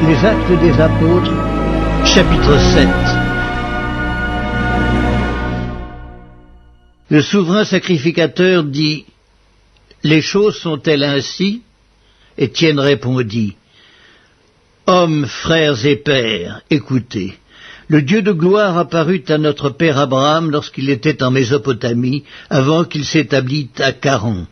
Les Actes des Apôtres, chapitre 7. Le souverain sacrificateur dit: « Les choses sont-elles ainsi ?» Étienne répondit: « Hommes, frères et pères, écoutez. Le Dieu de gloire apparut à notre père Abraham lorsqu'il était en Mésopotamie, avant qu'il s'établît à Charan.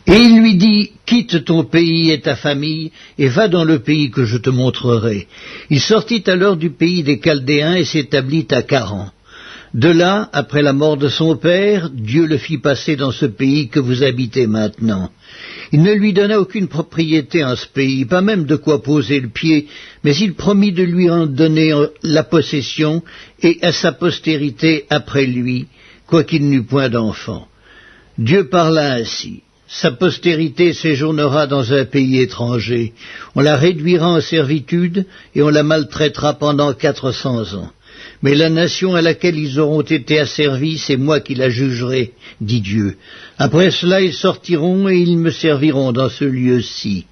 Et il lui dit, quitte ton pays et ta famille, et va dans le pays que je te montrerai. Il sortit alors du pays des Chaldéens et s'établit à Charan. De là, après la mort de son père, Dieu le fit passer dans ce pays que vous habitez maintenant. Il ne lui donna aucune propriété en ce pays, pas même de quoi poser le pied, mais il promit de lui en donner la possession et à sa postérité après lui, quoiqu'il n'eût point d'enfant. Dieu parla ainsi. Sa postérité séjournera dans un pays étranger. On la réduira en servitude et on la maltraitera pendant 400 ans. Mais la nation à laquelle ils auront été asservis, c'est moi qui la jugerai, dit Dieu. Après cela, ils sortiront et ils me serviront dans ce lieu-ci.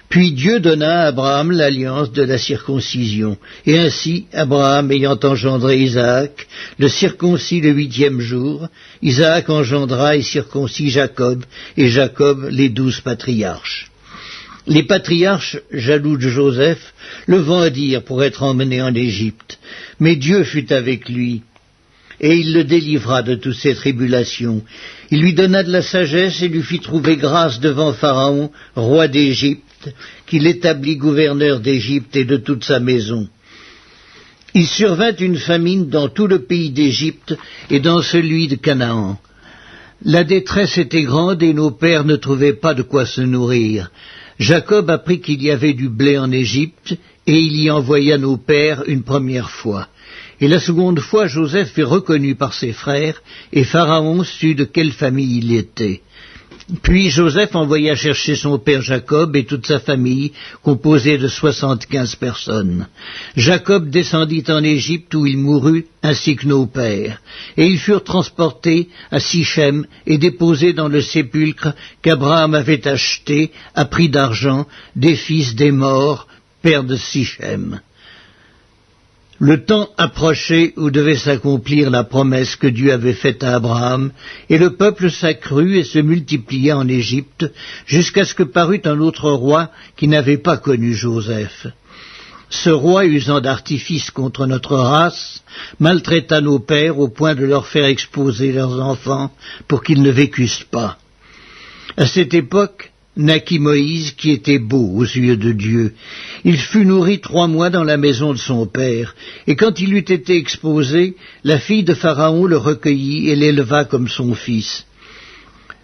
Puis Dieu donna à Abraham l'alliance de la circoncision. Et ainsi, Abraham ayant engendré Isaac, le circoncis le 8e jour, Isaac engendra et circoncis Jacob, et Jacob les 12 patriarches. Les patriarches, jaloux de Joseph, le vendirent pour être emmenés en Égypte. Mais Dieu fut avec lui, et il le délivra de toutes ses tribulations. Il lui donna de la sagesse et lui fit trouver grâce devant Pharaon, roi d'Égypte, qu'il établit gouverneur d'Égypte et de toute sa maison. Il survint une famine dans tout le pays d'Égypte et dans celui de Canaan. La détresse était grande et nos pères ne trouvaient pas de quoi se nourrir. Jacob apprit qu'il y avait du blé en Égypte, et il y envoya nos pères une première fois. Et la seconde fois, Joseph fut reconnu par ses frères, et Pharaon sut de quelle famille il était. Puis Joseph envoya chercher son père Jacob et toute sa famille, composée de 75 personnes. Jacob descendit en Égypte où il mourut, ainsi que nos pères. Et ils furent transportés à Sichem et déposés dans le sépulcre qu'Abraham avait acheté, à prix d'argent, des fils des morts, père de Sichem. Le temps approchait où devait s'accomplir la promesse que Dieu avait faite à Abraham, et le peuple s'accrut et se multiplia en Égypte, jusqu'à ce que parut un autre roi qui n'avait pas connu Joseph. Ce roi, usant d'artifice contre notre race, maltraita nos pères au point de leur faire exposer leurs enfants pour qu'ils ne vécussent pas. À cette époque, naquit Moïse, qui était beau aux yeux de Dieu. Il fut nourri 3 mois dans la maison de son père, et quand il eut été exposé, la fille de Pharaon le recueillit et l'éleva comme son fils.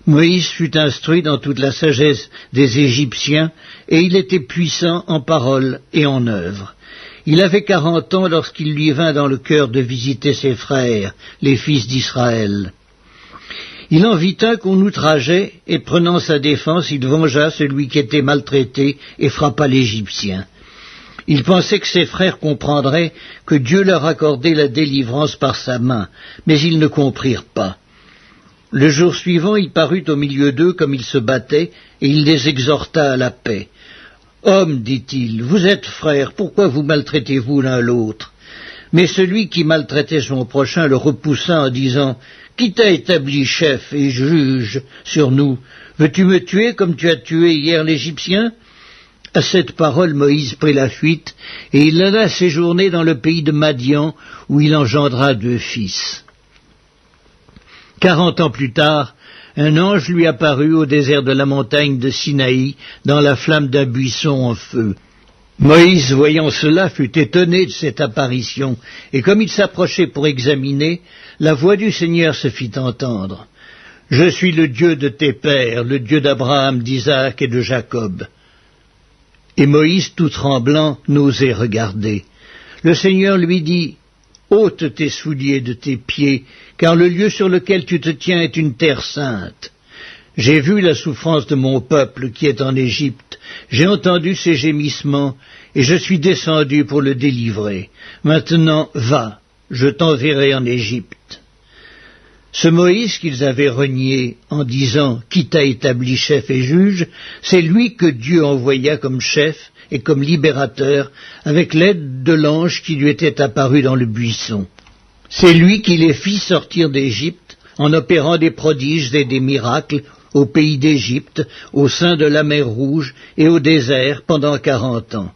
Moïse fut instruit dans toute la sagesse des Égyptiens, et il était puissant en parole et en œuvre. Il avait 40 ans lorsqu'il lui vint dans le cœur de visiter ses frères, les fils d'Israël. Il en vit un qu'on outrageait, et prenant sa défense, il vengea celui qui était maltraité et frappa l'Égyptien. Il pensait que ses frères comprendraient que Dieu leur accordait la délivrance par sa main, mais ils ne comprirent pas. Le jour suivant, il parut au milieu d'eux comme ils se battaient, et il les exhorta à la paix. « Hommes, dit-il, vous êtes frères, pourquoi vous maltraitez-vous l'un l'autre ?» Mais celui qui maltraitait son prochain le repoussa en disant « Qui t'a établi chef et juge sur nous? Veux-tu me tuer comme tu as tué hier l'Égyptien ?» À cette parole, Moïse prit la fuite, et il alla séjourner dans le pays de Madian, où il engendra 2 fils. 40 ans plus tard, un ange lui apparut au désert de la montagne de Sinaï, dans la flamme d'un buisson en feu. Moïse, voyant cela, fut étonné de cette apparition, et comme il s'approchait pour examiner, la voix du Seigneur se fit entendre. « Je suis le Dieu de tes pères, le Dieu d'Abraham, d'Isaac et de Jacob. » Et Moïse, tout tremblant, n'osait regarder. Le Seigneur lui dit, « Ôte tes souliers de tes pieds, car le lieu sur lequel tu te tiens est une terre sainte. J'ai vu la souffrance de mon peuple qui est en Égypte, j'ai entendu ses gémissements, et je suis descendu pour le délivrer. Maintenant, va, je t'enverrai en Égypte. » Ce Moïse qu'ils avaient renié en disant « Qui t'a établi chef et juge ?» c'est lui que Dieu envoya comme chef et comme libérateur avec l'aide de l'ange qui lui était apparu dans le buisson. C'est lui qui les fit sortir d'Égypte en opérant des prodiges et des miracles au pays d'Égypte, au sein de la mer Rouge et au désert pendant 40 ans.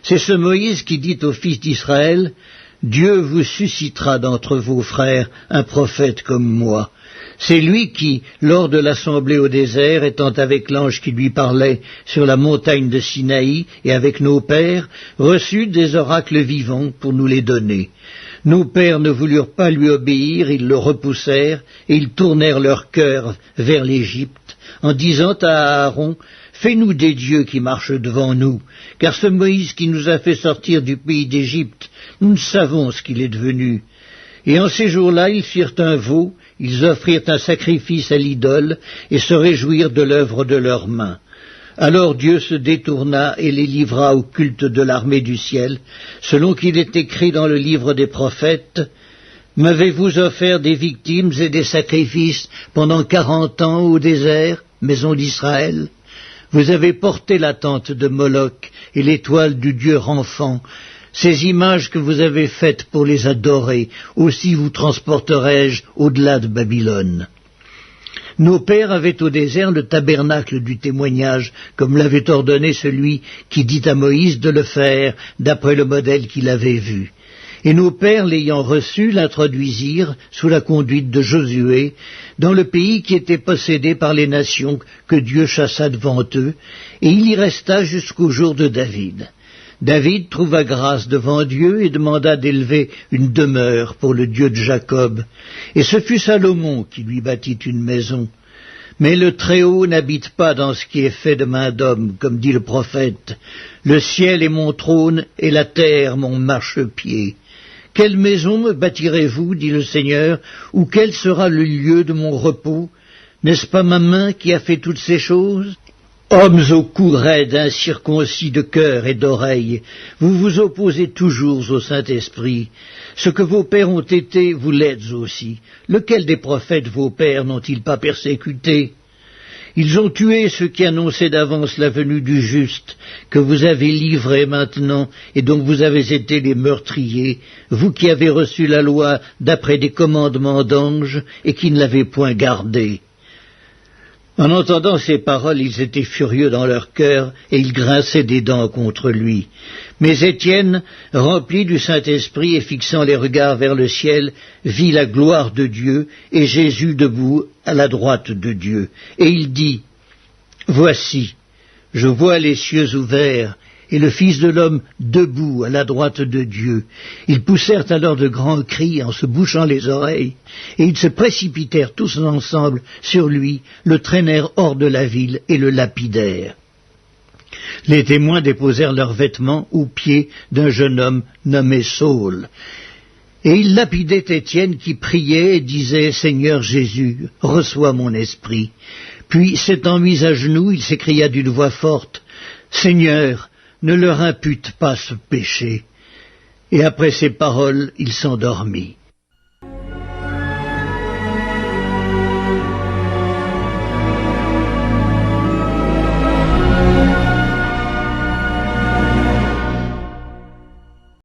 C'est ce Moïse qui dit aux fils d'Israël, « Dieu vous suscitera d'entre vos frères un prophète comme moi. » C'est lui qui, lors de l'assemblée au désert, étant avec l'ange qui lui parlait sur la montagne de Sinaï et avec nos pères, reçut des oracles vivants pour nous les donner. Nos pères ne voulurent pas lui obéir, ils le repoussèrent, et ils tournèrent leur cœur vers l'Égypte, en disant à Aaron, « Fais-nous des dieux qui marchent devant nous, car ce Moïse qui nous a fait sortir du pays d'Égypte, nous ne savons ce qu'il est devenu. » Et en ces jours-là, ils firent un veau, ils offrirent un sacrifice à l'idole, et se réjouirent de l'œuvre de leurs mains. Alors Dieu se détourna et les livra au culte de l'armée du ciel, selon qu'il est écrit dans le livre des prophètes, « M'avez-vous offert des victimes et des sacrifices pendant 40 ans au désert, maison d'Israël? Vous avez porté la tente de Moloch et l'étoile du dieu Renfant, ces images que vous avez faites pour les adorer, aussi vous transporterai-je au-delà de Babylone. » Nos pères avaient au désert le tabernacle du témoignage, comme l'avait ordonné celui qui dit à Moïse de le faire, d'après le modèle qu'il avait vu. Et nos pères, l'ayant reçu, l'introduisirent, sous la conduite de Josué, dans le pays qui était possédé par les nations que Dieu chassa devant eux, et il y resta jusqu'au jour de David. David trouva grâce devant Dieu et demanda d'élever une demeure pour le Dieu de Jacob. Et ce fut Salomon qui lui bâtit une maison. Mais le Très-Haut n'habite pas dans ce qui est fait de main d'homme, comme dit le prophète. Le ciel est mon trône et la terre mon marchepied. Quelle maison me bâtirez-vous, dit le Seigneur, ou quel sera le lieu de mon repos? N'est-ce pas ma main qui a fait toutes ces choses? Hommes au cou raide, incirconcis de cœur et d'oreille, vous vous opposez toujours au Saint-Esprit. Ce que vos pères ont été, vous l'êtes aussi. Lequel des prophètes vos pères n'ont-ils pas persécuté? Ils ont tué ceux qui annonçaient d'avance la venue du juste, que vous avez livré maintenant, et dont vous avez été les meurtriers, vous qui avez reçu la loi d'après des commandements d'anges, et qui ne l'avez point gardée. En entendant ces paroles, ils étaient furieux dans leur cœur, et ils grinçaient des dents contre lui. Mais Étienne, rempli du Saint-Esprit et fixant les regards vers le ciel, vit la gloire de Dieu, et Jésus debout à la droite de Dieu. Et il dit, « Voici, je vois les cieux ouverts, et le Fils de l'homme debout à la droite de Dieu. » Ils poussèrent alors de grands cris en se bouchant les oreilles, et ils se précipitèrent tous ensemble sur lui, le traînèrent hors de la ville et le lapidèrent. Les témoins déposèrent leurs vêtements aux pieds d'un jeune homme nommé Saul. Et ils lapidaient Étienne qui priait et disait « Seigneur Jésus, reçois mon esprit. » Puis, s'étant mis à genoux, il s'écria d'une voix forte « Seigneur, ne leur impute pas ce péché. » Et après ces paroles, il s'endormit.